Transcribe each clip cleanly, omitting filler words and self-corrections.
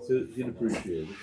He'd appreciate it.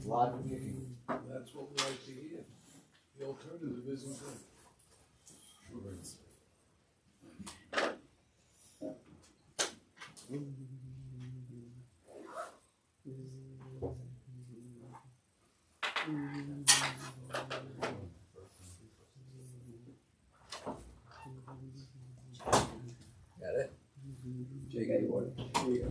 Live kicking. That's what we like to hear. The alternative isn't good. Got it? Jay, got your water? Here you go.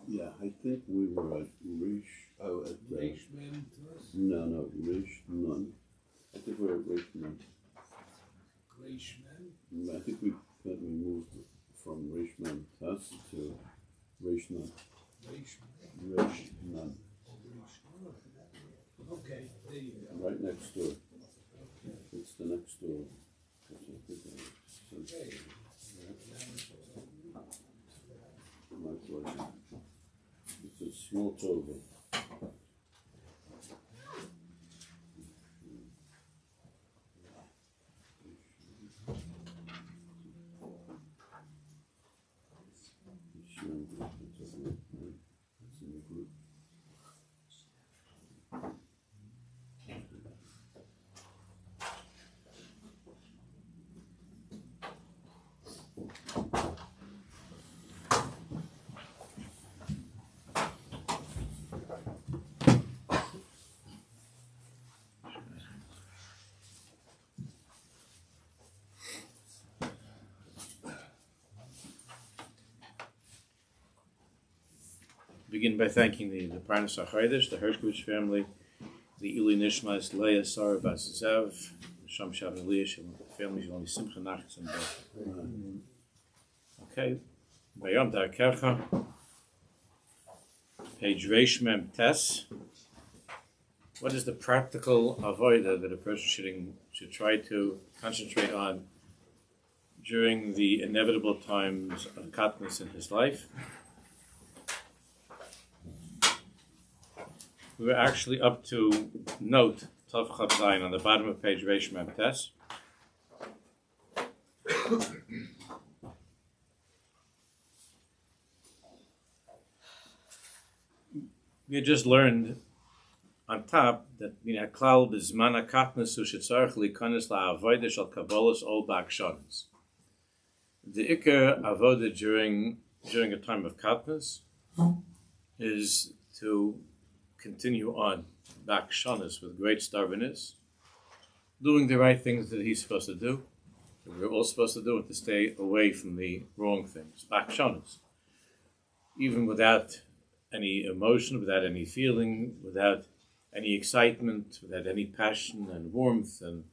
Yeah, I think we were at Rish. Oh, at no, Rish none. I think we were at Rish none. I think we moved from Rishman Tuss to Rish none. Rish none. Okay, there you go. Right next door. Okay. It's the next door. Okay. My pleasure. It's a small total. Begin by thanking the Parnas HaChodesh, the Hershkovich family, the Ili Nishmas Leah Sarah Basazev, Sham Shav and Leah, families only Simcha Nachts and okay. Byam darkecha. Page Reish Mem Tes. What is the practical avodah that a person should try to concentrate on during the inevitable times of katnus in his life? We're actually up to note Tav Chav Zayin on the bottom of page Reish Mem Tes. We had just learned on top that klal b'zman hakatnus shetzarich likanis la'avodah shel kabbalas ol ba'akshanis. The ikar avodah during a time of katnus is to continue on ba'akshanis with great stubbornness, doing the right things that he's supposed to do, that we're all supposed to do, and to stay away from the wrong things. Ba'akshanis, even without any emotion, without any feeling, without any excitement, without any passion and warmth, and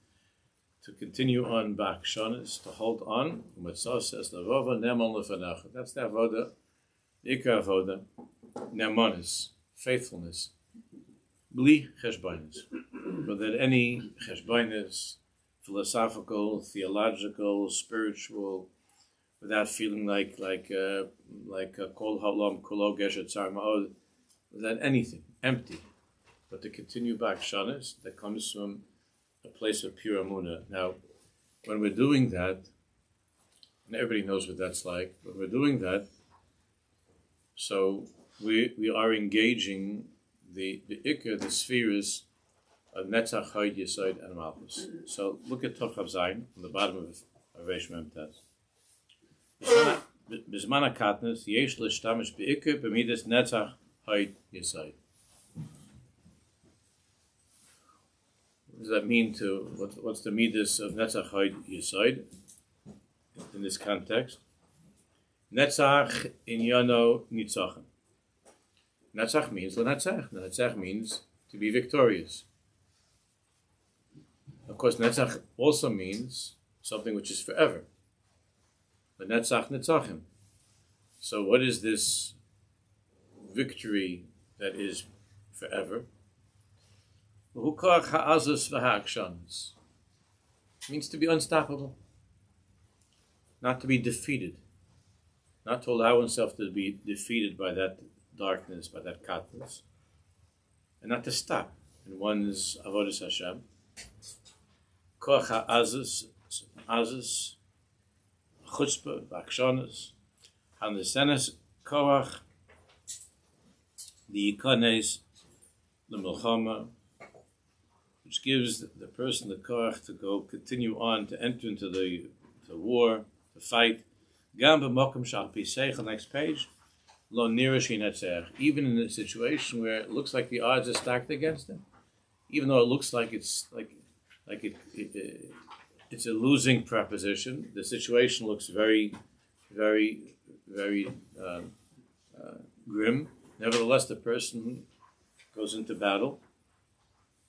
to continue on ba'akshanis, to hold on. Mitzvah says, "Lavova ne'mon lefanecha." That's the avodah, the ikar avodah, ne'monis, faithfulness, bli cheshbonis, without any cheshbonis, philosophical, theological, spiritual, without feeling like kol halam kolo geshet tzar ma'od, without anything, empty, but to continue ba'akshanis that comes from a place of pure amunah. Now, when we're doing that, and everybody knows what that's like, when we're doing that, so we are engaging the ikar, the spheres of netzach, chayd, yesod, and malchus. So look at Tav Chav Zayin on the bottom of Reish Mem Tes. B'zman hakatnus yesh l'shtamish be'ikar b'midas netzach, chayd, yesod. What does that mean what's the midas of Netzach Chayd Yesod in this context? Netzach inyano nitzachem. Netzach means l'netzach. Netzach means to be victorious. Of course, Netzach also means something which is forever. But Netzach nitzachem. So what is this victory that is forever? Means to be unstoppable, not to be defeated, not to allow oneself to be defeated by that darkness, by that katnus, and not to stop in one's avodas Hashem. Koach ha'azus, chutzpah, ba'akshanos, hanesenes koach, the yikanes, the milchama, which gives the person the koach to go continue on, to enter into the war, to fight. Gam b'mokum shal pisech, on the next page, lo nirish yinetzech, even in a situation where it looks like the odds are stacked against him, even though it looks like it's it's a losing proposition, the situation looks very, very, very grim. Nevertheless, the person goes into battle.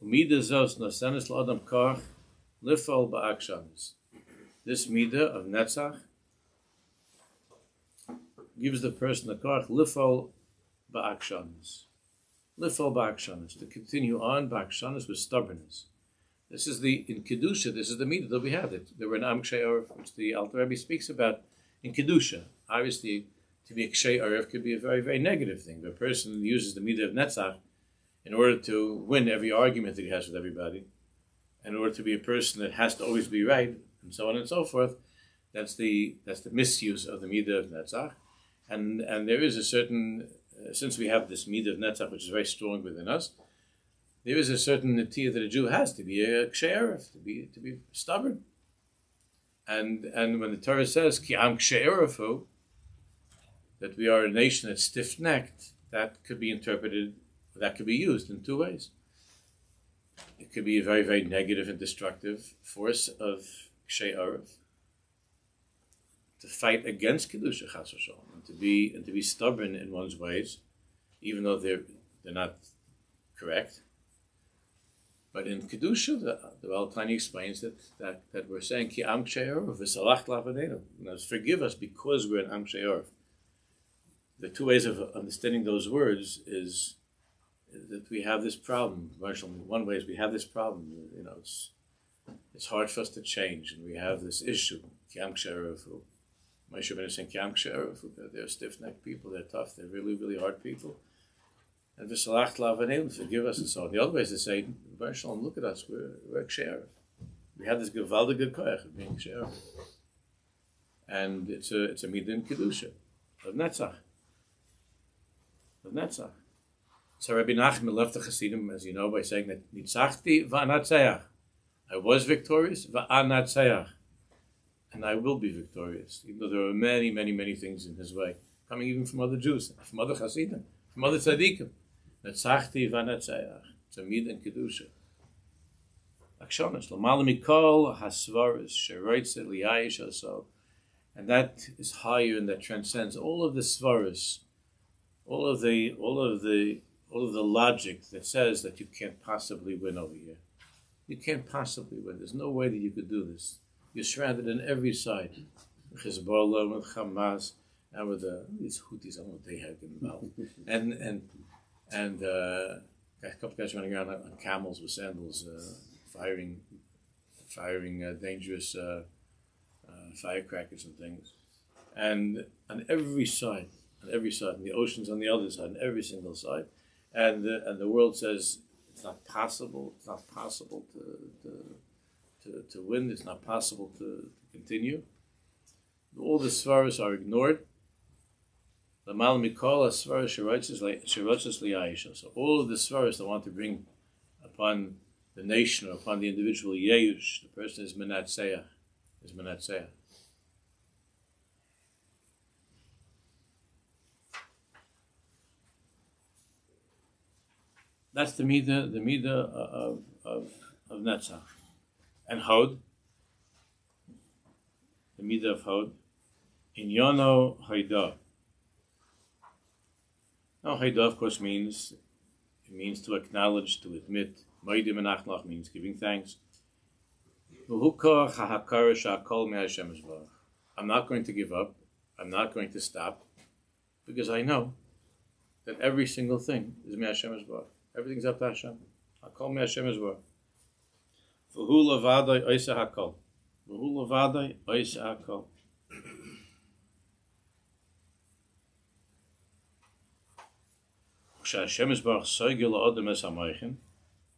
This midah of netzach gives the person the koach lifol ba'akshanos. Lifol ba'akshanos, to continue on ba'akshanos with stubbornness. This is in Kedusha, this is the midah that we have. There were an am kshei oref, which the Alter Rebbe speaks about in Kedusha. Obviously, to be a kshei oref could be a very, very negative thing. The person uses the midah of netzach in order to win every argument that he has with everybody, in order to be a person that has to always be right, and so on and so forth. That's the misuse of the midah of netzach, and there is a certain since we have this midah of netzach, which is very strong within us, there is a certain natiyah that a Jew has to be a kshei oref, to be stubborn, and when the Torah says ki am kshei orefu, that we are a nation that's stiff-necked, that could be interpreted. That could be used in two ways. It could be a very, very negative and destructive force of kshei oref, to fight against kedusha chas v'shalom, and to be stubborn in one's ways, even though they're not correct. But in Kedusha, the Balatani explains that we're saying Ki Am Kshe'erov v'salach l'avadeinu. Forgive us because we're an Am Kshe'erov. The two ways of understanding those words is that we have this problem. One way is we have this problem. It's hard for us to change, and we have this issue. Ki Am Kshe'erov. Moshe Rabbeinu is saying Ki Am Kshe'erov. They're stiff-necked people. They're tough. They're really, really hard people. And v'salach l'avadeinu, forgive us and so on. The other way is to say, look at us. We're a kshe'erov. We have this gewaldige koach of being kshe'erov. And it's a midah in kedusha of netzach. So Rabbi Nachman left the Hasidim, as you know, by saying that nitzachti va'anatzeach. I was victorious, va'anatzeach. And I will be victorious, even though there are many, many, many things in his way, coming even from other Jews, from other Hasidim, from other tzaddikim. Netzachti va'anatzeach. It's a midah in kedusha. Akshonos l'mala mikol hasvaris sheroitze liyayish also, and that is higher and that transcends all of the svaris, all of the logic that says that you can't possibly win over here. You can't possibly win. There's no way that you could do this. You're surrounded on every side, with Hezbollah, with Hamas, and with these Houthis. I don't know what they have involved, and a couple of guys running around on camels with sandals, firing dangerous firecrackers and things, and on every side, and the oceans on the other side, on every single side, and the world says it's not possible to win. It's not possible to continue. All the svaras are ignored. So all of the svaras that want to bring upon the nation or upon the individual yeyush, the person is menatzeach. That's the midah of netzach. And hod, the midah of hod, in yono haidah. Now, haidah, of course, means to acknowledge, to admit. Moedim menachlach means giving thanks. I'm not going to give up. I'm not going to stop, because I know that every single thing is me Hashem Yisborach. Everything's up to Hashem. Hakol me Hashem Yisborach. V'hu levadai oisa hakol.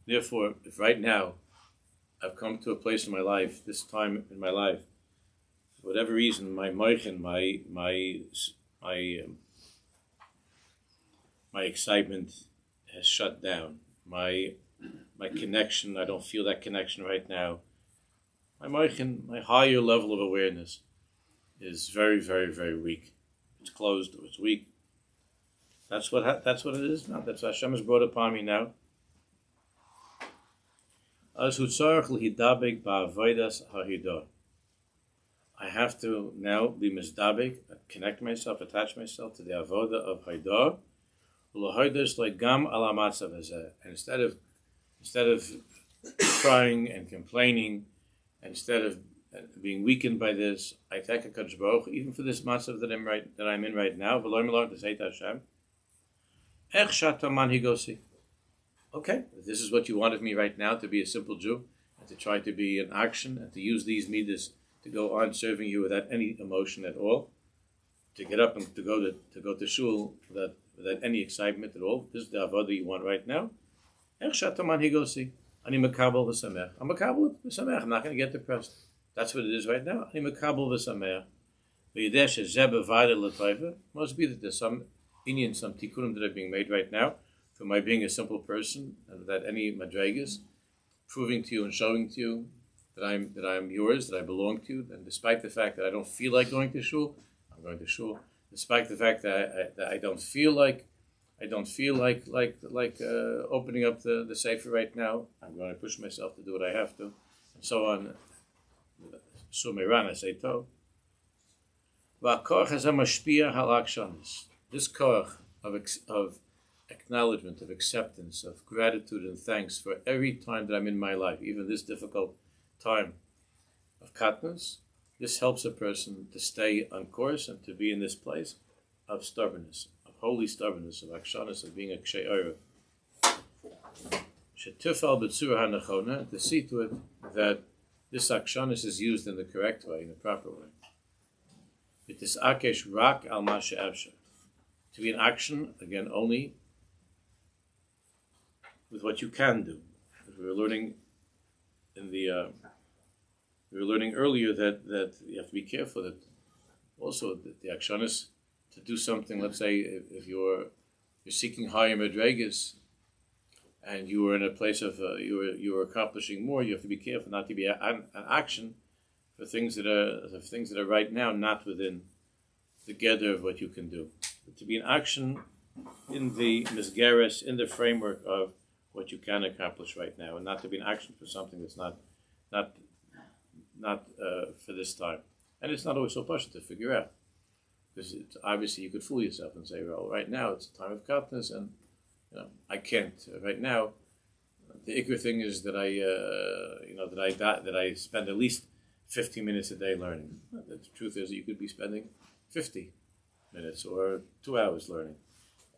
Therefore, if right now I've come to a place in my life, this time in my life, for whatever reason, my moichin, my excitement has shut down. My connection, I don't feel that connection right now. My moichin, my higher level of awareness is very, very, very weak. It's closed or it's weak. That's what it is now. That's what Hashem has brought upon me now. I have to now be misdabek, connect myself, attach myself to the avoda of haidah. And instead of crying and complaining, and instead of being weakened by this, I thank HaKadosh Baruch Hu, even for this matzav that I'm in right now. To say to Hashem, okay, this is what you want of me right now, to be a simple Jew, and to try to be in action, and to use these midas to go on serving you without any emotion at all, to get up and to go to shul without any excitement at all. This is the avodah you want right now. I'm makabel v'samech. I'm not going to get depressed. That's what it is right now. I'm makabel v'samech. Must be that there's some tikkunim that are being made right now for my being a simple person and without any madregas, proving to you and showing to you that I'm yours, that I belong to you. And despite the fact that I don't feel like going to shul, I'm going to shul. Despite the fact that I don't feel like opening up the sefer right now, I'm going to push myself to do what I have to, and so on. So Meiran, I say to. This koach of acknowledgement, of acceptance, of gratitude and thanks for every time that I'm in my life, even this difficult time of katnus. This helps a person to stay on course and to be in this place of stubbornness, of holy stubbornness, of akshanis, of being a kshay orev. Shetifal b'tzura hanachona, to see to it that this akshanis is used in the correct way, in the proper way. It is akesh rak al masha avsha. To be in action, again, only with what you can do. As we were learning in the we were learning earlier that you have to be careful that also the action is to do something. Let's say if you're seeking higher madrigas and you were in a place of you were accomplishing more, you have to be careful not to be an action for things that are right now not within the gather of what you can do. But to be in action in the misgeres, in the framework of what you can accomplish right now, and not to be in action for something that's not for this time. And it's not always so possible to figure out, because obviously you could fool yourself and say, well, right now it's a time of katnus, and I can't right now. The ikr thing is that I spend at least 50 minutes a day learning. The truth is that you could be spending 50 minutes or 2 hours learning.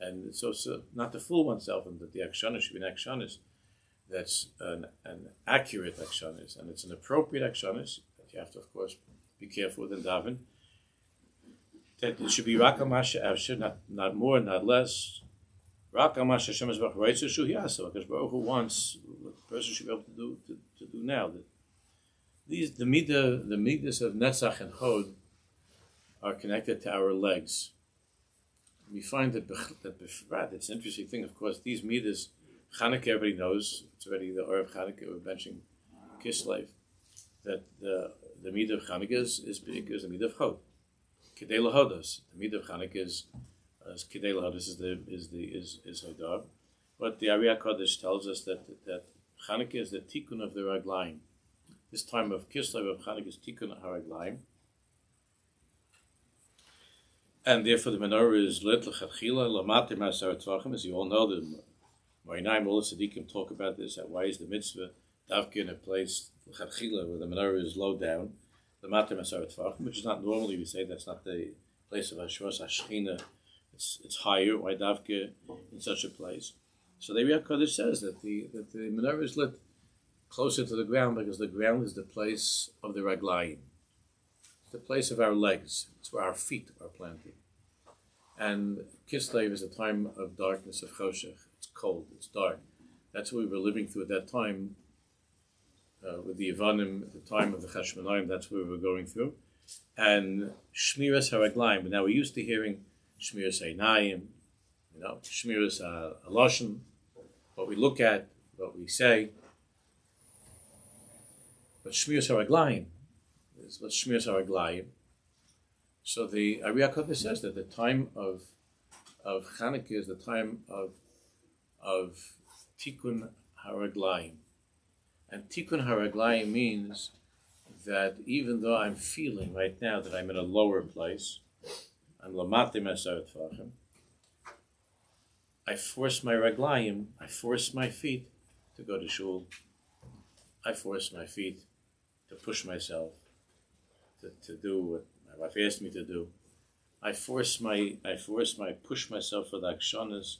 And so not to fool oneself, and that the akshanis should be an akshanis that's an accurate akshanis, and it's an appropriate akshanis that you have to, of course, be careful with and daven. That it should be rakamasha avshir, not more, not less. Rakamasha Hashem is b'chreitzu shu yasa, because Baruch Hu wants what the person should be able to do now. The midas of netzach and chod are connected to our legs. We find that it's an interesting thing. Of course, these midas, Chanukah, everybody knows. It's already the Or of Chanukah. We're benching Kislev. That the midah of Chanukah is big as the midah of Chod. Kedei lahodos. The midah of Chanukah is kedei lahodos is Hodar. But the Ariyah Kodesh tells us that Chanukah is the tikkun of the raglaim. This time of Kislev of Chanukah is tikkun haraglaim. And therefore the menorah is lit l'chadchila l'matei ma'asar tvachim. As you all know, the Moinaim, all the tzaddikim talk about this. Why is the mitzvah davka in a place l'chadchila where the menorah is low down, l'matei ma'asar tvachim, which is not normally, we say that's not the place of Hashras Hashchina. It's higher. Why davka in such a place? So the Riyah Kodesh says that the menorah is lit closer to the ground because the ground is the place of the raglayim. The place of our legs. It's where our feet are planted. And Kislev is a time of darkness, of choshech. It's cold, it's dark. That's what we were living through at that time with the Yevanim, at the time of the Chashmonaim. That's what we were going through. And Shmiras HaRaglaim. But now we're used to hearing Shmiras HaInayim, Shmiras HaLashon, what we look at, what we say. But Shmiras HaRaglaim is what Shmiras HaRaglaim. So the Ariyah Kodesh says that the time of Chanukah is the time of Tikkun HaRaglaim. And Tikkun HaRaglaim means that even though I'm feeling right now that I'm in a lower place, I'm Lamatei Ma'asar Tvachim, I force my Raglaim, I force my feet to go to shul. I force my feet to push myself, to do what my wife asked me to do. I push myself for the akshanas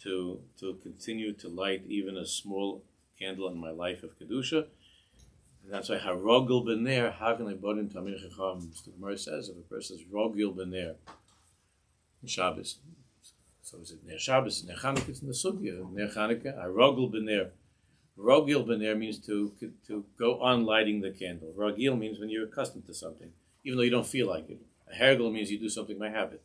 to continue to light even a small candle in my life of kedusha. And that's why harogel b'ner having bodim tamir chacham. The Gemara says if a person is rogel b'ner in Shabbos, so is it ner Shabbos, ner Chanukah? It's in the sugya. Ner Chanukah, harogel b'ner. Rogil b'ner means to go on lighting the candle. Rogil means when you're accustomed to something, even though you don't feel like it. A hergel means you do something by habit.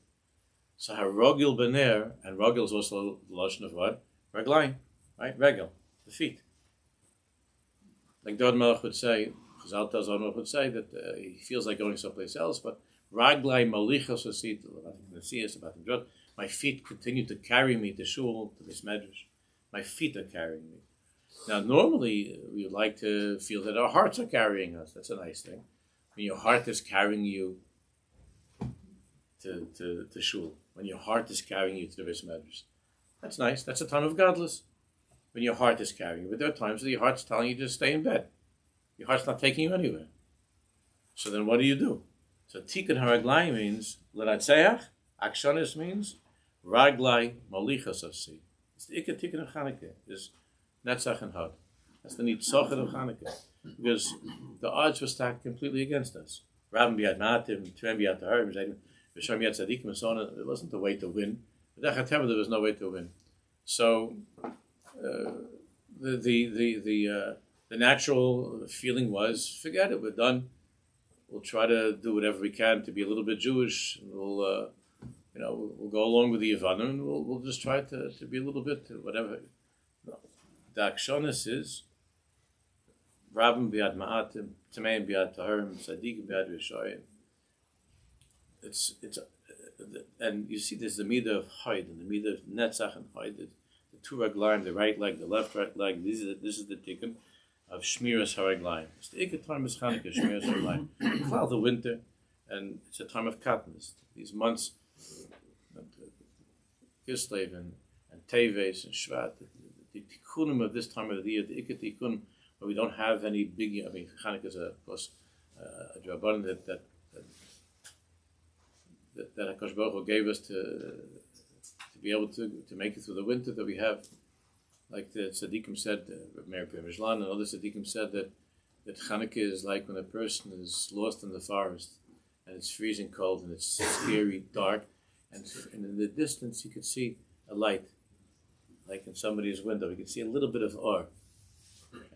So harogil b'ner, and rogil is also the lashon of what? Raglaim, right? Regel, the feet. Like Dod Melech would say, Chazal Dod Melech would say that he feels like going someplace else, but Raglaim malichos asit, my feet continue to carry me to shul, to this medrash. My feet are carrying me. Now, normally, we would like to feel that our hearts are carrying us. That's a nice thing. When your heart is carrying you to shul, when your heart is carrying you to the Beis Medrash, That's nice. That's a time of godless. When your heart is carrying you. But there are times that your heart's telling you to stay in bed. Your heart's not taking you anywhere. So then what do? So Tikkun Haraglayim means L'Natzeach. Akshanis means Raglai Malichas Asi. It's the Ikka Tikkun of Chanukah. Is Netzach and Hod. That's the Nitzachah of Chanukah. Because the odds were stacked completely against us. Rabban Biad Matim, Tvem Biad Tahar, V'Shem Yad Tzadikim, and so on. It wasn't the way to win. But there was no way to win. So the natural feeling was, forget it, we're done. We'll try to do whatever we can to be a little bit Jewish. We'll go along with the Yavanim, and we'll just try to be a little bit whatever. No. The Akshonis is Rabban Biad Ma'atim, Tameim Biad Taharim, Tzadikim Biad Rishayim. It's and you see there's the midah of Haid and the midah of Netzach and Haid. The two raglayim, the right leg, the left right leg. This is the tikkun of Shmiras Haraglayim. It's the Ikka time is Chanukah, Shmiras Haraglayim. Well, the winter, and it's a time of katnas. These months, Kislev and Teves and Shvat, the tikkunim of this time of the year, the Ikka tikkunim, where we don't have any big. I mean, Chanukah is of course a drabanan that HaKadosh Baruch Hu gave us to be able to make it through the winter that we have. Like the tzaddikim said, Meir Pemishlan and other tzaddikim said that Chanukah is like when a person is lost in the forest and it's freezing cold and it's scary, dark, and in the distance you could see a light, like in somebody's window. You can see a little bit of or,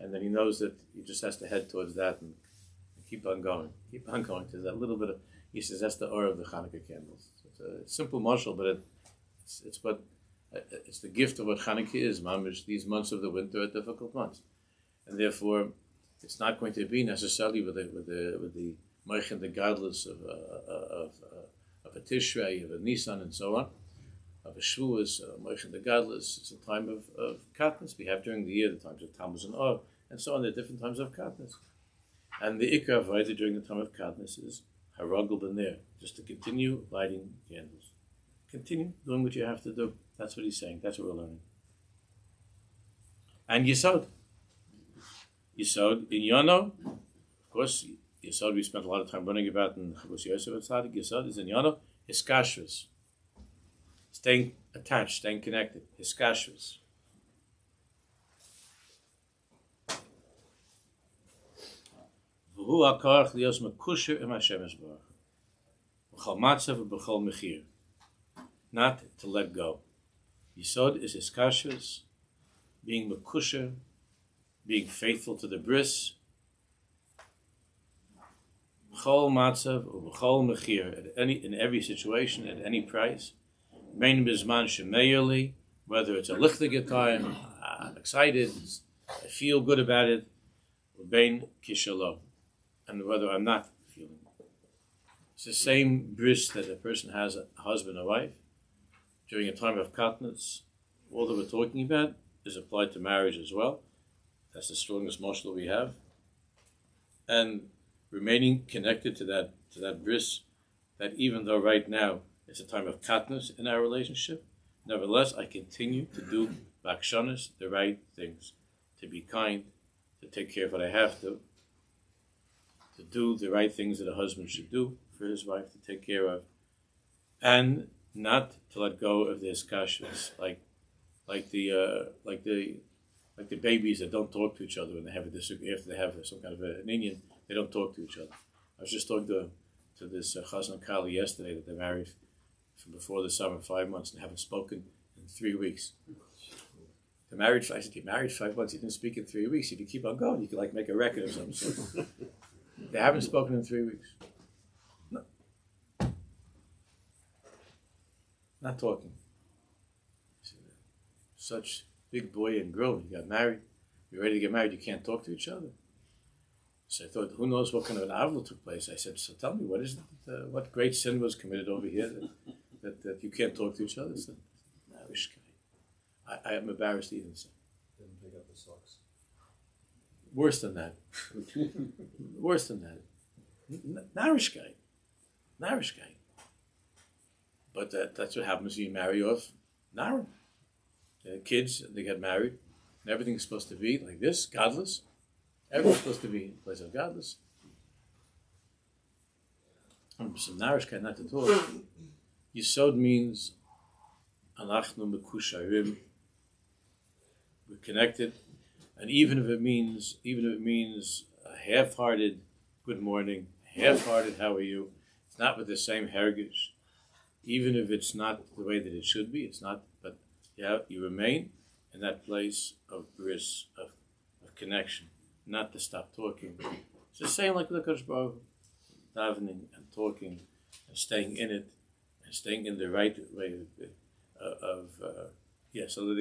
and then he knows that he just has to head towards that and keep on going to that little bit of. He says that's the or of the Chanukah candles. It's a simple marshal, but it's the gift of what Chanukah is. Mamish, these months of the winter are difficult months, and therefore it's not going to be necessarily with the Moich and the godless of a Tishrei, of a Nisan, and so on, of a Shavuos, Moich and the godless. It's a time of katnas. We have during the year the times of Tammuz and Or, and so on. There are different times of katnas, and the Ikar of Vaida during the time of katnas is Haragul B'ner, just to continue lighting candles. Continue doing what you have to do. That's what he's saying. That's what we're learning. And Yisod. Yisod in Yono, of course, Yisod we spent a lot of time learning about in Chavos Yosef Tzadik. Yisod is in Yono, Hiskashvus. Staying attached, staying connected. Hiskashvus. V'hu ha'korach lios mekusher im Hashem Yisborach. B'chol matzav v'b'chol mechir. Not to let go. Yisod is hiskashvus, being mekusher, being faithful to the bris. B'chol matzav v'b'chol mechir. In every situation, at any price. Bein bizman shemeyerli, whether it's a lichtige time, I'm excited, I feel good about it, or bein kishalo, and whether I'm not feeling it. It's the same bris that a person has a husband or wife during a time of katnas. All that we're talking about is applied to marriage as well. That's the strongest mashal we have. And remaining connected to that bris, that even though right now it's a time of katnas in our relationship, nevertheless I continue to do bakshanas, the right things, to be kind, to take care of what I have to do the right things that a husband should do for his wife to take care of, and not to let go of the iskashvus, like the babies that don't talk to each other when they have a disagreement. After they have some kind of an Indian, they don't talk to each other. I was just talking to this Chazan Kali yesterday that they're married from before the summer, 5 months, and haven't spoken in 3 weeks. They're married. I said, "You're married 5 months. You didn't speak in 3 weeks. If you keep on going, you could make a record of some sort." They haven't spoken in 3 weeks. No. Not talking. Such big boy and girl, you got married, you're ready to get married, you can't talk to each other. So I thought, who knows what kind of an avil took place? I said, so tell me, what great sin was committed over here that you can't talk to each other? I said, I am embarrassed to even say. Didn't pick up the socks. Worse than that. Worse than that. Narish guy. But that's what happens when you marry off Narim. kids, they get married, and everything's supposed to be like this, godless. Everything's supposed to be in place of godless. Some narishkeit not to talk. Yisod means anachnu mekusharim. We're connected, and even if it means a half-hearted good morning, half-hearted how are you, it's not with the same hergish. Even if it's not the way that it should be, it's not. But yeah, you remain in that place of bris, of connection, not to stop talking. It's the same like with the Kodesh Baruch Hu, davening and talking and staying in it and staying in the right way so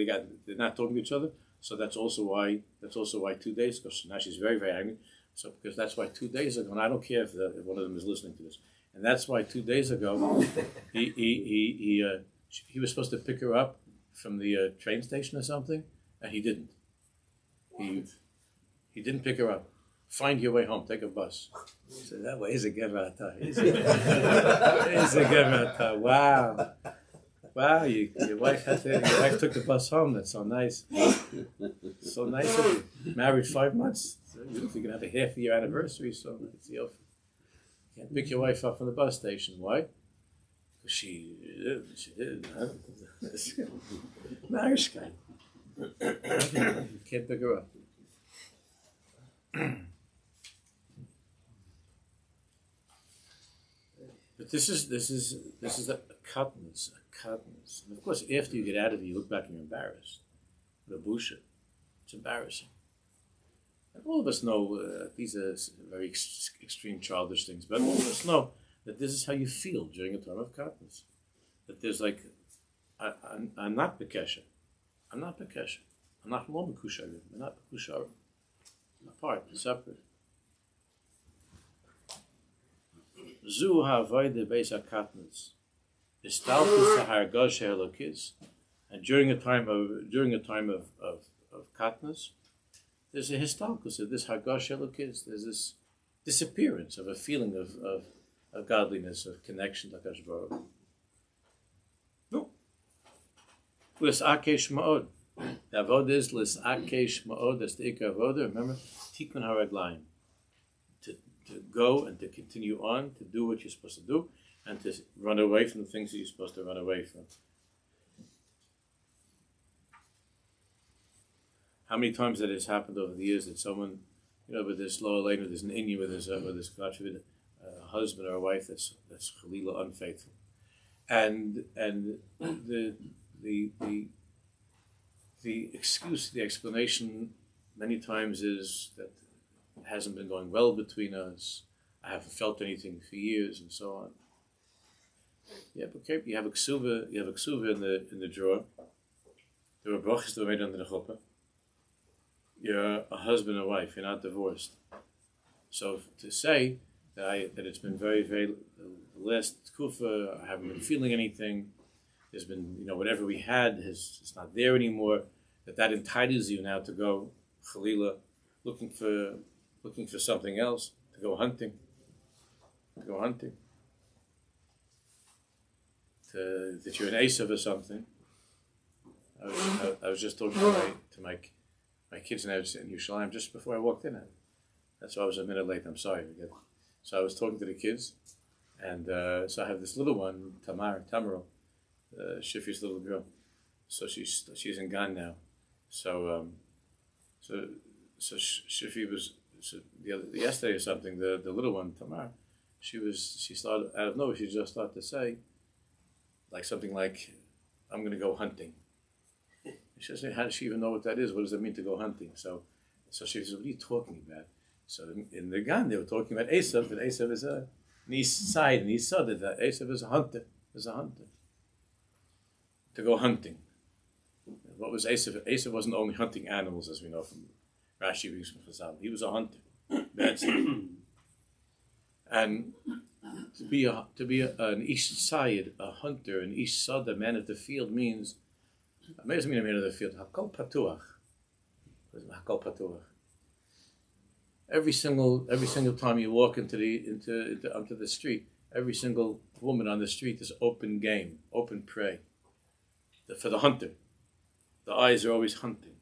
they're not talking to each other. So that's also why 2 days, because now she's very, very angry. So because that's why 2 days ago, and I don't care if one of them is listening to this, and that's why 2 days ago he was supposed to pick her up from the train station or something, and he didn't. He didn't pick her up. Find your way home. Take a bus. So that way is a gerata. Is a gerata. Wow. Wow, your wife took the bus home. That's so nice. So nice of you. Married 5 months. So you're going to have a half-year anniversary, so it's the offer. You can't pick your wife up from the bus station. Why? Because she did. Huh? Narishkeit. You can't pick her up. But this is a cutness. And of course, after you get out of it, you look back and you're embarrassed. The busha, it's embarrassing. And all of us know these are very extreme childish things, but all of us know that this is how you feel during a time of cutness. That there's like, I'm not bekesha. I'm not bekesha. I'm not lo bekusharim. I'm not bekusharim. I'm apart, separate. Zu ha'avodah beis hakatnus. Istalkus ha'hargosh ha'elokis. And during a time of katnus, there's a histalkus of this hargosh ha'elokis. There's this disappearance of a feeling of godliness, of connection to Hakadosh Baruch Hu. No. L's'akesh ma'od. The avodah is l's'akesh ma'od. That's the ikar avodah. Remember, tikkun haraglayim. To go and to continue on, to do what you're supposed to do, and to run away from the things that you're supposed to run away from. How many times that has happened over the years that someone, with this lower lane, with this inyan, with this God forbid, a husband or a wife that's chalila unfaithful, and the excuse, the explanation, many times is that it hasn't been going well between us. I haven't felt anything for years, and so on. Yeah, but okay, you have a ksuva in the drawer. There were brachas that were made under the chuppah. You're a husband and wife. You're not divorced. So to say that it's been very, very the last kufa, I haven't been feeling anything. There's been whatever we had it's not there anymore. That entitles you now to go chalila, looking for something else, to go hunting. That you're an Esav or something. I was just talking to my kids in Yerushalayim just before I walked in. That's why I was a minute late. I'm sorry. So I was talking to the kids, and so I have this little one, Tamaro, Shifi's little girl. So she's in Gan now. So Shifi was yesterday or something. The little one, Tamar, she started out of nowhere. She just started to say, something like, "I'm going to go hunting." She said, "How does she even know what that is? What does it mean to go hunting?" So she said, "What are you talking about?" So in the Gan, they were talking about Esav, and Esav is an east side, and he saw that Esav is a hunter. To go hunting. What was Esav? Esav wasn't only hunting animals, as we know from Rashi reads from Chazal. He was a hunter. And to be an east side, a hunter, an east side, a man of the field means. What does it mean a man of the field? Hakol patuach. Hakol patuach. Every single time you walk onto the street, every single woman on the street is open game, open prey. For the hunter. The eyes are always hunting,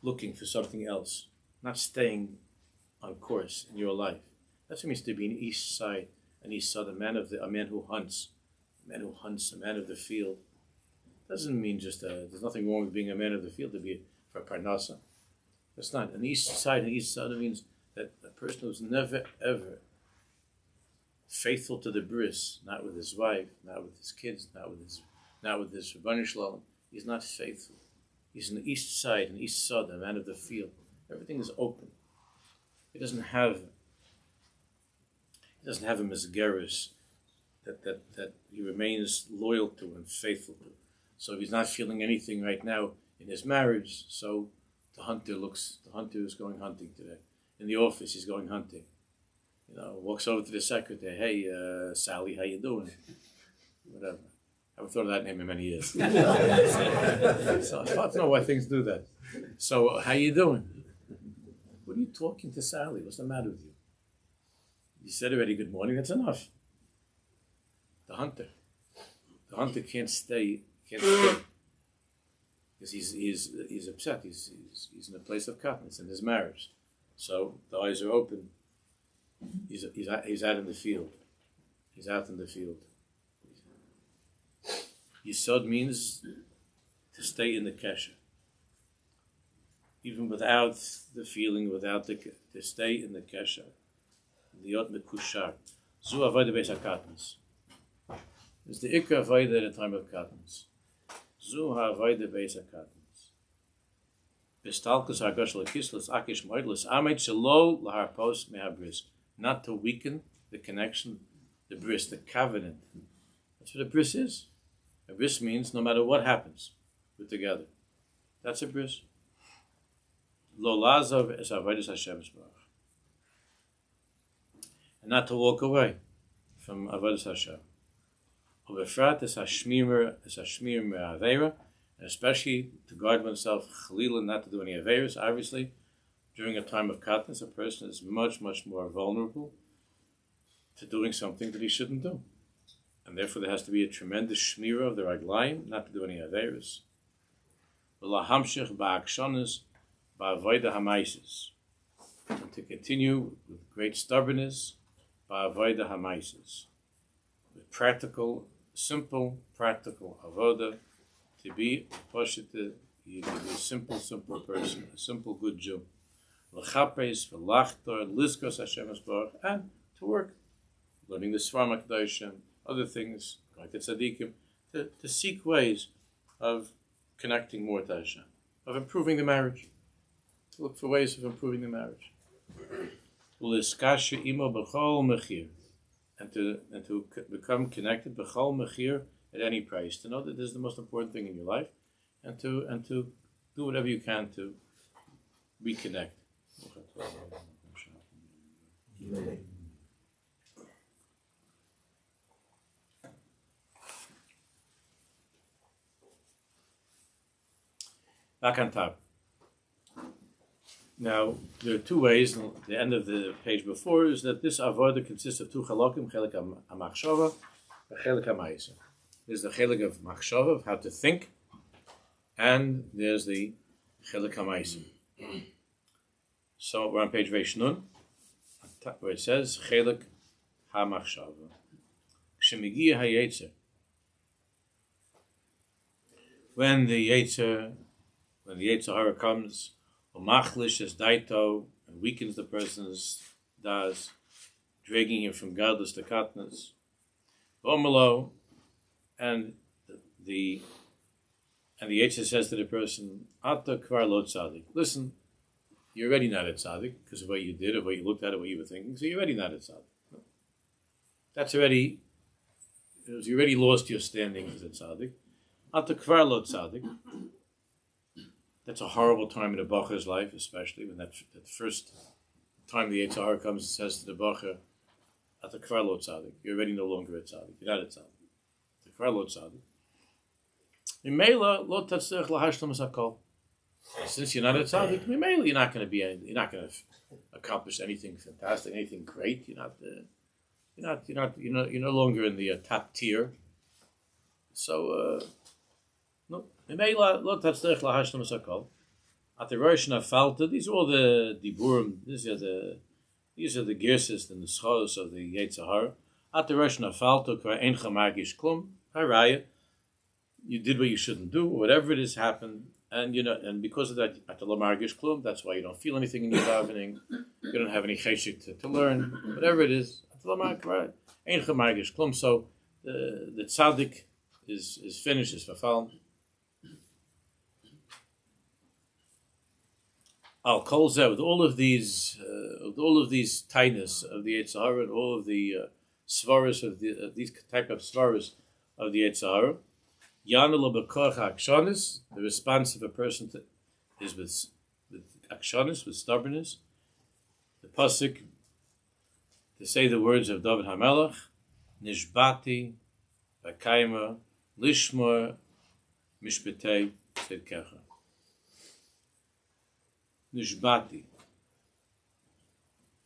looking for something else, not staying on course in your life. That's what it means to be an east side, a man who hunts, a man of the field. Doesn't mean just there's nothing wrong with being a man of the field to be for parnasa. That's not an east side. An east side means that a person who's never ever faithful to the bris, not with his wife, not with his kids, not with his Rebbeinu Shalom. He's not faithful. He's an east side, a man of the field. Everything is open. He doesn't have a misgeris that he remains loyal to and faithful to. So if he's not feeling anything right now in his marriage, so the hunter is going hunting today. In the office, he's going hunting. Walks over to the secretary, hey, Sally, how you doing? Whatever. I haven't thought of that name in many years. So I thought to know why things do that. So, how you doing? What are you talking to Sally? What's the matter with you? You said already good morning, that's enough. The hunter can't stay because he's upset. He's in a place of katnus in his marriage. So the eyes are open. He's out in the field. He's out in the field. Yisod means to stay in the kesher. Even without the feeling, to stay in the kesher. Liot mekushar. Zu avodah beis hakatnus. It's the ikar avodah at the time of katnus. Zu avodah beis hakatnus. Bestalkus hagash lekislas akish moidlas amet shelo laharpos mehabris. Not to weaken the connection, the bris, the covenant. That's what a bris is. A bris means no matter what happens, we're together. That's a bris. Lo lazav es avodas Hashem Yisborach. And not to walk away from avodas Hashem. Ubefrat es hashmir me'avera, and especially to guard oneself, chalila, not to do any averas. Obviously, during a time of katnus, a person is much, much more vulnerable to doing something that he shouldn't do. And therefore there has to be a tremendous shmira of the raglayim, not to do any averas. V'lahamshich ba'akshonis ba'avodah hamaisis. And to continue with great stubbornness ba'avodah hamaisis. With simple practical avodah, to be you can be a simple person, a simple good Jew. L'chapes, v'lachtor, liskos Hashem Yisborach, and to work, learning the Svarim HaKadoshim, other things, like the tzaddikim, to seek ways of connecting more to Hashem, of improving the marriage, to look for ways of improving the marriage. U'liskashe imo b'chol mechir, and to become connected b'chol mechir at any price, to know that this is the most important thing in your life, and to do whatever you can to reconnect. Back on top. Now, there are two ways. The end of the page before is that this avodah consists of two chalakim, chelik ha-machshava and chelik ha-ma'aseh. There's the chelik of machshava, of how to think, and there's the chelik ha-ma'aseh. So we're on page Reish Nun, where it says chelik ha-machshava. Shemigia ha-yetzer. When the Yetzer Hara comes, Umachlish es daito, and weakens the person's das, dragging him from godless to katnus. Omelo, and the Yetzer says to the person, Ata kvar lo tzadik. Listen, you're already not a tzaddik because of what you did, of what you looked at, of what you were thinking. So you're already not a tzaddik. That's already, you already lost your standing as a tzaddik. Ata kvar lo tzadik. That's a horrible time in a bacher's life, especially when that first time the Yetzer Hara comes and says to the bacher, Ata kvar lo tzadik. You're already no longer a tzaddik. You're not a tzaddik. Ata kvar lo tzadik. Mimela lo tatzech lahashlam hakol. Since you're not a tzaddik, mimela you're not going to accomplish anything fantastic, anything great. You're no longer in the top tier. So Memela lo tatzlich lahashlam sakol. At the Rosh Nafalta, these are all the diburim. These are the girses and the schos of the Yetzirah. At the Rosh Nafalta, kvar eincha margish klum. Haraya, you did what you shouldn't do, whatever it has happened, and and because of that, at the margish klum, that's why you don't feel anything in your davening. You don't have any cheshik to learn, whatever it is. At the eincha margish klum. So the tzaddik is finished, is verfallen. Al kol zeh, with all of these tightness of the Yetzirah and all of the svaras of these type of svaras of the Yetzirah, yanel b'koach akshanis, the response of a person is with akshanis, with stubbornness. The pasuk to say the words of David HaMelech, nishbati v'kaima lishmor mishpetei tzedkecha. Nishbati,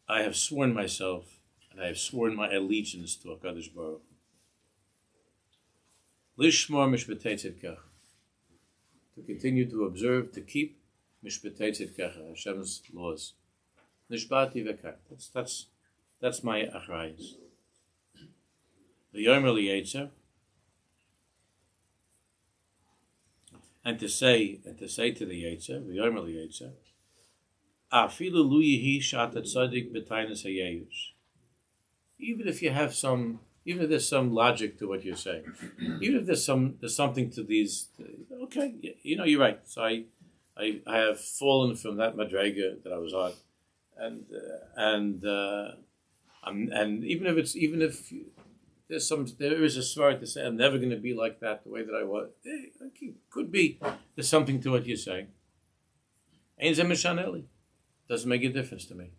I have sworn myself, and I have sworn my allegiance to HaKadosh Baruch Hu. Lishmor mishpetei tzedkecha, to continue to observe, to keep mishpetei tzedkecha, Hashem's laws. Nishbati v'kar, that's my achrayus. V'yomer liyetzer, and to say to the Yetzer, v'yomer liyetzer, afilu lu yehi shat tzadik b'tainas hayeyus. Even if there's some logic to what you're saying, even if there's something to these, okay, you're right. So I have fallen from that madrega that I was on, and even if there is a svara to say I'm never going to be like that the way that I was. Okay, could be there's something to what you're saying. Ein zeh mishaneli. Doesn't make a difference to me.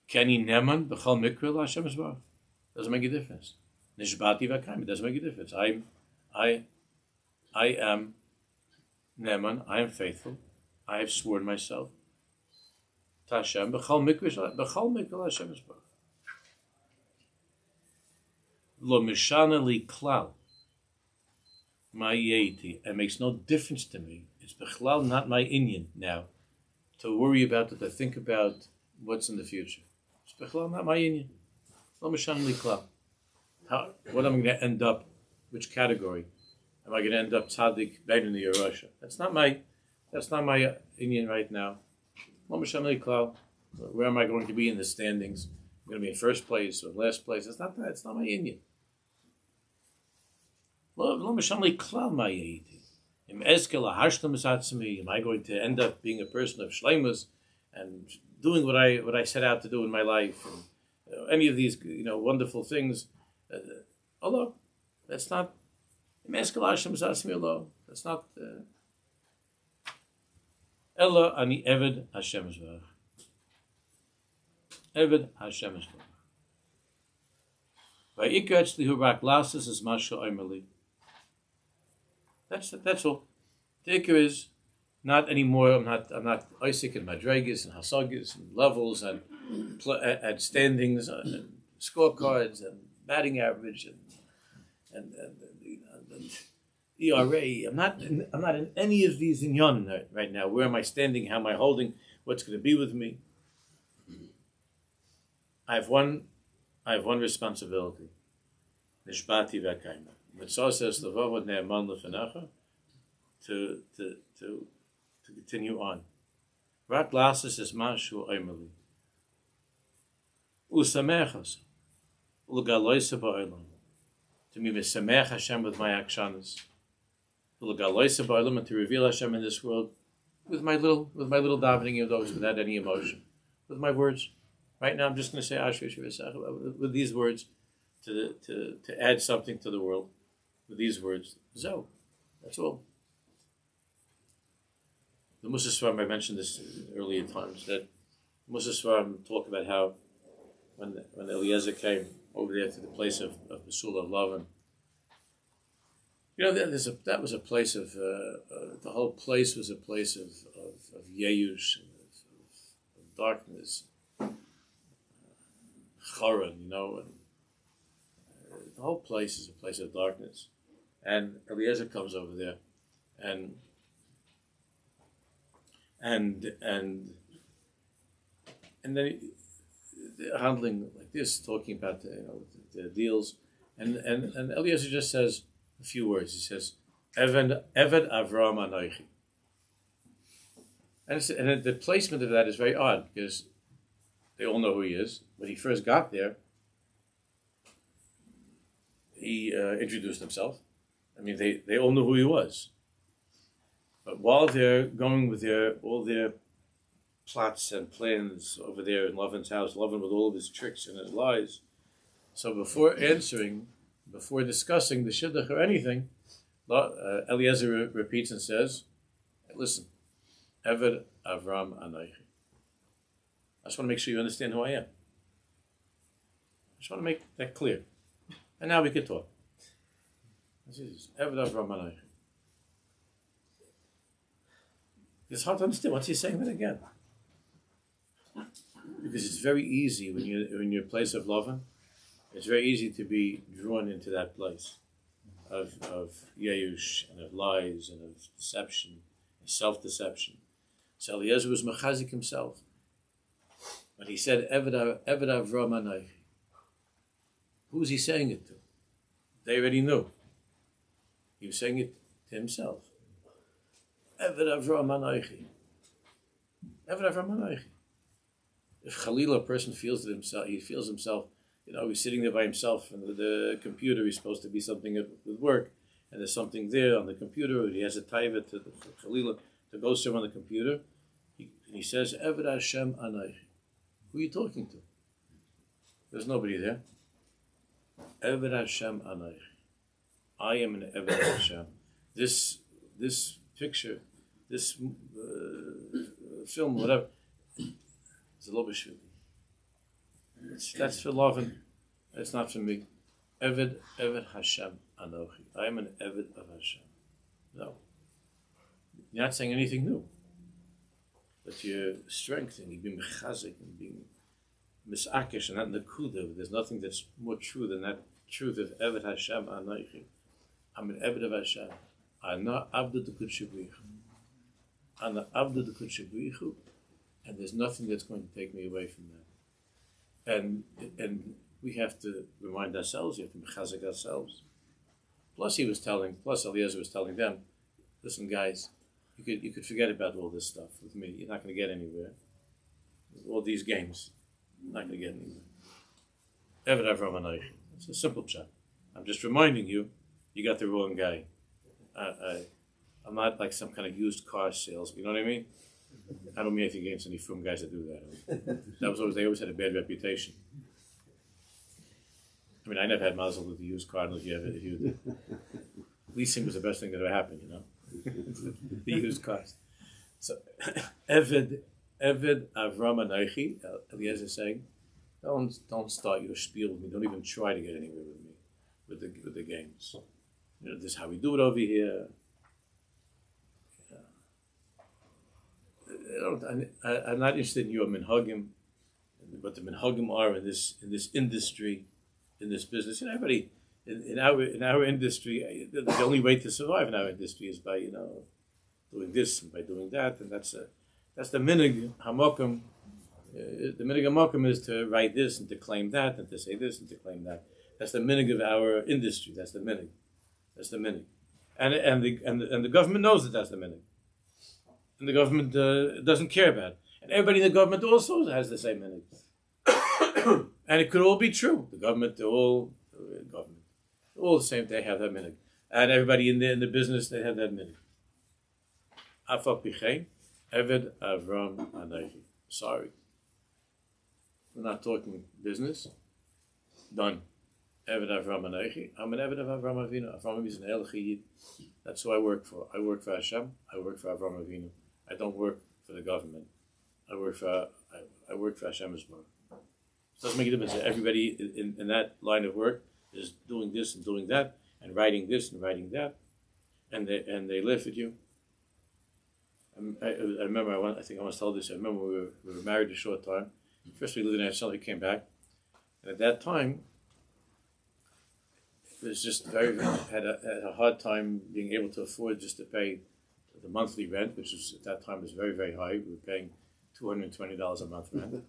Keni neman b'chol mikra l'Hashem Yisbarach. Doesn't make a difference. Nishbati v'kaim. It doesn't make a difference. I am neman. I am faithful. I have sworn myself to Hashem b'chol mikra l'Hashem Yisbarach. Lo mishana li klal. My yeti. It makes no difference to me. It's b'chlal, not my inyan now, to worry about it, to think about what's in the future. It's b'chlal, not my inyan. Lo mishana li klal. What am I going to end up? Which category? Am I going to end up tzaddik be'inyan or Russia? That's not my inyan right now. Lo mishana li klal. Where am I going to be in the standings? I'm going to be in first place or last place. It's not that. It's not my inyan. Lo mishana li klal my yeti. Am I going to end up being a person of shleimus and doing what I set out to do in my life, and any of these wonderful things? Allah, that's not. That's not. Ella ani eved Hashem Yisbarach. Eved Hashem Yisbarach. Vayikra etzli hu rak lasas as masha omerli. That's all. The ikar is not anymore. I'm not Isaac and Madregas and Hasagis and levels and standings and scorecards and batting average and ERA. I'm not in any of these inyan right now. Where am I standing? How am I holding? What's going to be with me? I have one responsibility. Nishbati v'kaima. Mitzvah says l'vavod ne'eman l'fenecha, to continue on. Rak lasas is mashu oimeli. Usamechas u'legaloisa ba'olam. To be mesamech Hashem with my akshanas. U'legaloisa ba'olam, and to reveal Hashem in this world with my little davening of those without any emotion, with my words. Right now, I'm just going to say Asher Shivasach with these words to add something to the world. With these words, Zo. That's all. The Musa Svarim, I mentioned this earlier times, that Musa Svarim talk about how when Eliezer came over there to the place of Mesula of Lavan, that was a place of, the whole place was a place of Yeyush, of darkness, Choron, and the whole place is a place of darkness. And Eliezer comes over there, and and and and then they're handling like this, talking about the deals, and Eliezer just says a few words. He says, "Eved Avram Anochi," and the placement of that is very odd because they all know who he is. When he first got there, he introduced himself. I mean, they all knew who he was. But while they're going with all their plots and plans over there in Lavan's house, Lavan with all of his tricks and his lies, so before discussing the shidduch or anything, Eliezer repeats and says, "Listen, Eved Avram Anochi. I just want to make sure you understand who I am. I just want to make that clear. And now we can talk. Eved Avram Anochi." It's hard to understand. What's he saying then again? Because it's very easy when you're in your place of Lavan. It's very easy to be drawn into that place of Yeush and of lies and of deception and self-deception. So Eliezer was mechazik himself. When he said, Eved Avram Anochi, who was he saying it to? They already knew. He was saying it to himself. Eved Avram Anochi. Eved Avram Anochi. If Chalila, a person feels himself, he's sitting there by himself, and the computer is supposed to be something with work, and there's something there on the computer, or he has a taiva for Chalila to go somewhere on the computer. He says, Eved Hashem Anochi. Who are you talking to? There's nobody there. Eved Hashem Anochi. I am an Eved Hashem. This picture, this film, whatever, it's a lo b'shvili. That's for Lavan. It's not for me. Eved Hashem Anochi. I am an Eved of Hashem. No. You're not saying anything new. But you're strengthening, you're being mechazik and being misakish and not nekuda. There's nothing that's more true than that truth of Eved Hashem Anochi. I'm an Eved of Hashem. I'm not Abdu D'Kud Shabrichu. I'm not Abdu D'Kud Shabrichu, and there's nothing that's going to take me away from that. And we have to remind ourselves, we have to mechazik ourselves. Plus Eliezer was telling them, listen guys, you could forget about all this stuff with me. You're not going to get anywhere. All these games, you're not going to get anywhere. Eved Avram Anochi. It's a simple chat. I'm just reminding you, you got the wrong guy. I'm not like some kind of used car salesman. You know what I mean? I don't mean anything against any film guys that do that. They always had a bad reputation. I mean, I never had mazel with the used car unless leasing was the best thing that ever happened, the used cars. So, Eved Avram Anochi, Eliezer is saying, don't start your spiel with me. Don't even try to get anywhere with me, with the games. This is how we do it over here. I'm not interested in your minhagim, what the minhagim are in this industry, in this business. Everybody in our industry, the only way to survive in our industry is by doing this and by doing that, and that's the minig hamakom. The minig hamakom is to write this and to claim that and to say this and to claim that. That's the minig of our industry. That's the minig. That's the minig, and the government knows that's the minig, and the government doesn't care about it. And everybody in the government also has the same minig, and it could all be true. The government, all the same. They have that minig, and everybody in the business they have that minig. Afal pichein, Eved Avram Anochi. Sorry, we're not talking business. Done. Eved Avram Anochi. I'm an Eved of Avram Avinu. Avram Avinu is an El Chiyid. That's who I work for. I work for Hashem. I work for Avram Avinu. I don't work for the government. I work for Hashem as well. It doesn't make a difference. Everybody in that line of work is doing this and doing that and writing this and writing that, and they live with you. I remember. I think I once told this. I remember we were married a short time. First we lived in Israel. We came back, and at that time, was just had a hard time being able to afford just to pay the monthly rent, which was at that time was very, very high. We were paying $220 a month rent.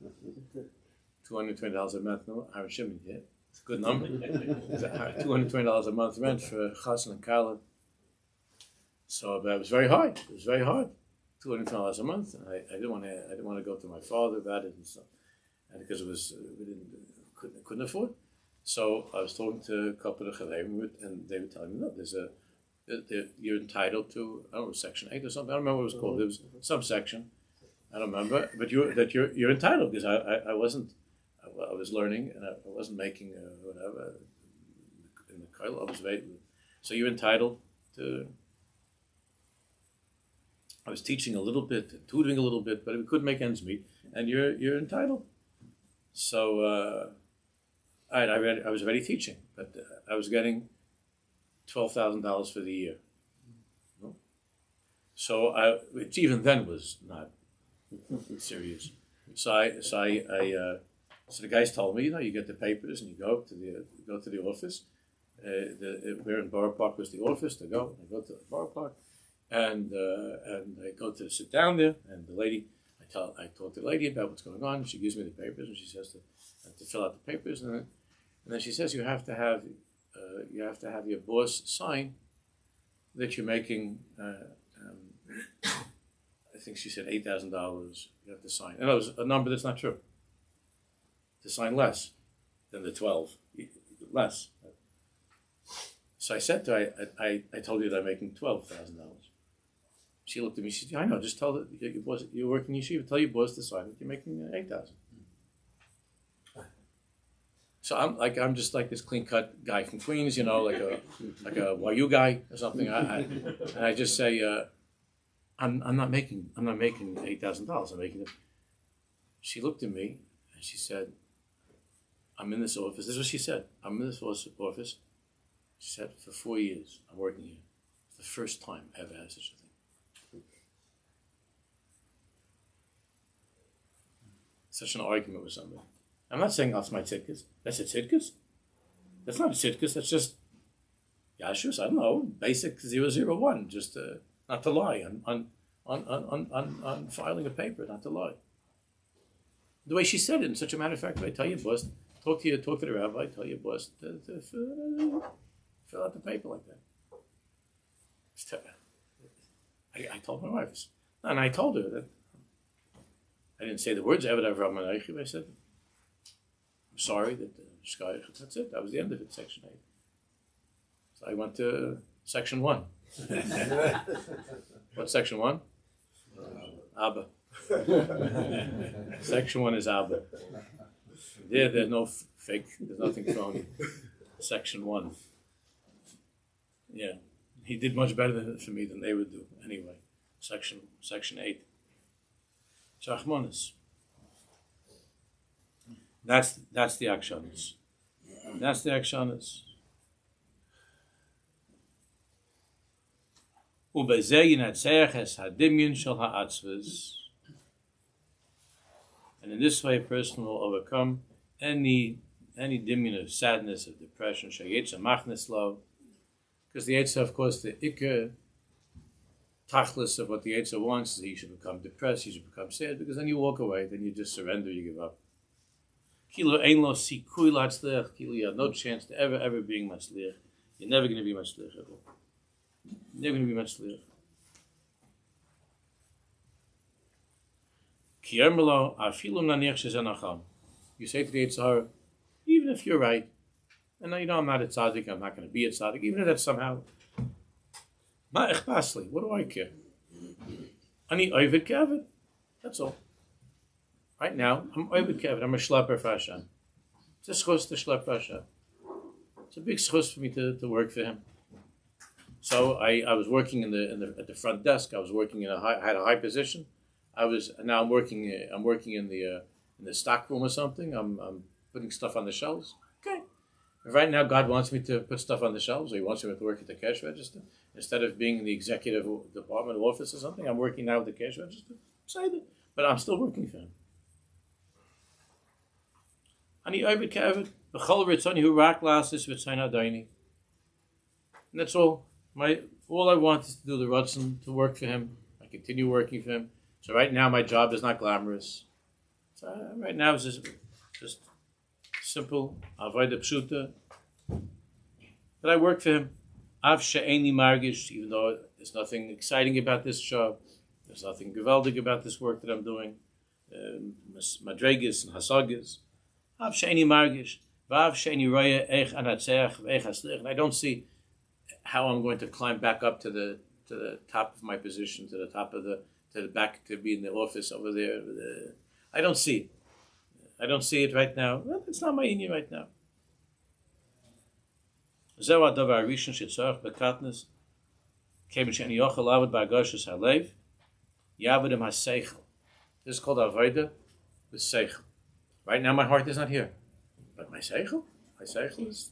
$220 a month, no, I'm assuming, yeah. It's a good number. $220 a month rent for Chassan and Kala. So that was very hard. It was very hard. $220 a month. And I didn't want to go to my father about it and stuff, and because it was couldn't afford. So I was talking to a couple of Chaverim, and they were telling me, no, you're entitled to, I don't know, Section 8 or something. I don't remember what it was called. It was some section. I don't remember, but you're entitled, because I was learning, and I wasn't making whatever in the koil. I was waiting, so you're entitled to. I was teaching a little bit, tutoring a little bit, but we couldn't make ends meet, and you're entitled. So I was already teaching, but I was getting $12,000 for the year. So which even then was not serious. So the guys told me, you get the papers and you go to the office. Where in Borough Park was the office to go. I go to the Borough Park, and I go to sit down there, and the lady, I talk to the lady about what's going on. She gives me the papers, and she says to fill out the papers, and then she says you have to have your boss sign that you're making. I think she said $8,000. You have to sign, and it was a number that's not true. To sign less than the 12, less. So I said to her, I told you that I'm making $12,000. She looked at me. She said, I know. Just tell your boss you're working yeshiva. Tell your boss to sign that you're making $8,000. So I'm just like this clean cut guy from Queens, like a YU guy or something. And I just say, I'm not making $8,000. I'm making it. She looked at me and she said, I'm in this office. This is what she said. I'm in this office. She said, for 4 years I'm working here. It's the first time I ever had such a thing. Such an argument with somebody. I'm not saying that's my tzidkus. That's a tzidkus. That's not a tzidkus. That's just yashus. I don't know. Basic 001. Just not to lie on filing a paper. Not to lie. The way she said it, in such a matter of fact way. Tell your boss. Talk to the rabbi. Tell your boss to fill out the paper like that. I told my wife, and I told her that. I didn't say the words I said, I'm sorry that that's it. That was the end of it, Section 8. So I went to Section 1. What's Section 1? Abba. Section 1 is Abba. There's no fake, there's nothing phony. Section 1. Yeah. He did much better for me than they would do anyway. Section 8. Chachmonis. That's the akshanis. That's the akshanis. Ubezeh yinatzeach es hadimyon shel ha'atzvus. And in this way, a person will overcome any dimyon of sadness, of depression, sheyetza machnes love. Because the Yetzer, of course, the ikar tachlis of what the Yetzer wants is he should become depressed, he should become sad, because then you walk away, then you just surrender, you give up. Kilo ein lo sikuy latzliach, kilo you have no chance to ever being matzliach. You're never going to be matzliach at all. You're never going to be matzliach. Ki ermelo afilu naniach shezenacham. You say to the Yetzer, even if you're right, and now I'm not a tzaddik, I'm not going to be a tzaddik, even if that's somehow. Ma echpasli, what do I care? Ani oived kevet, that's all. Right now, I'm oived kevet, I'm a shlepper for Hashem. It's a schus to schlep for Hashem. It's a big schus for me to work for Him. So I was working at the front desk. I was working I had a high position. I'm working in the stock room or something. I'm putting stuff on the shelves. Okay. Right now, God wants me to put stuff on the shelves, or He wants me to work at the cash register. Instead of being in the executive department office or something, I'm working now with the cash register. Say that. But I'm still working for Him. Ani oived kevet, b'chol ritzoni hu rak lasis v'tzayin adaini. And that's all. All I want is to do the Ratzon, to work for him. I continue working for him. So right now my job is not glamorous. So right now it's just simple, avodah pshuta. But I work for him. Av she'eni margish, even though there's nothing exciting about this job, there's nothing gewaldig about this work that I'm doing. Madregas and hasagas. Av she'eni margish, vav she'eni roya eich anatzeach ve'eich haslich. And I don't see how I'm going to climb back up to the top of my position, to the back, to be in the office over there. I don't see it. I don't see it right now. Well, it's not my inyan right now. This is called avodah with seichel. Right now, my heart is not here, but my seichel is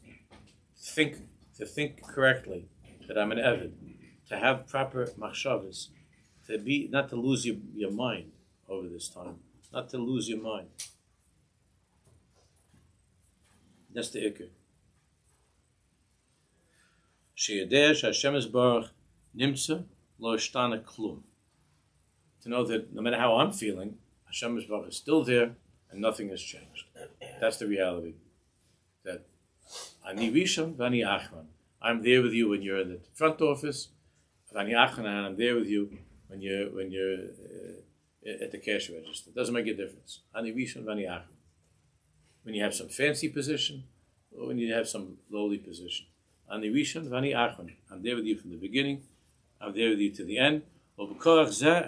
to think correctly, that I'm an eved, to have proper machshavas, not to lose your mind over this time, not to lose your mind. That's the ikar. Sheyadeh Hashem Yisbarach nimtza lo ishtana klum. To know that no matter how I'm feeling, Hashem Yisbarach is still there and nothing has changed. That's the reality. That ani rishon v'ani achron. I'm there with you when you're in the front office. V'ani achron, and I'm there with you when you're at the cash register. It doesn't make a difference. Ani rishon v'ani achron. When you have some fancy position, or when you have some lowly position. Ani rishon v'ani achron. I'm there with you from the beginning. I'm there with you to the end. And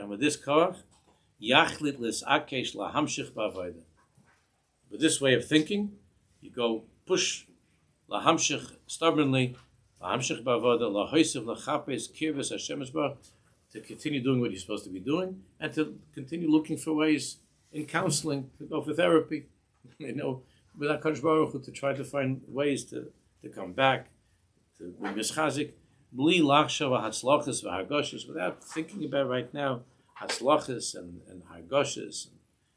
with this korach, yachlit l'sakesh lahamshich b'avodah. With this way of thinking, you go push lahamshich stubbornly, lahamshich b'avodah, lahoisiv lachapes kirvus Hashem Yisbarach, to continue doing what you're supposed to be doing, and to continue looking for ways in counseling, to go for therapy, with HaKadosh Baruch Hu, to try to find ways to come back, to be mischazik, bli lachshav hatzlachas v'hargoshes, without thinking about right now hatzlachas and hargoshes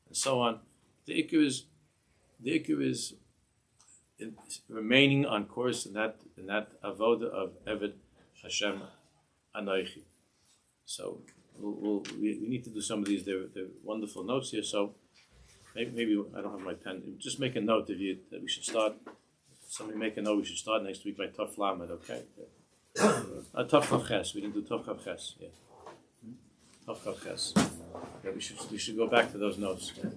and so on. The ikar is remaining on course in that avodah of Eved Hashem Anoichi. So we need to do some of these. They're wonderful notes here. So maybe I don't have my pen. Just make a note that we should start. Somebody make a note. We should start next week by Tov Lamed. Okay. Tov Chav Ches. We didn't do Tov Chav Ches. Yeah. Tov Chav Ches. Yeah, we should go back to those notes. Yeah.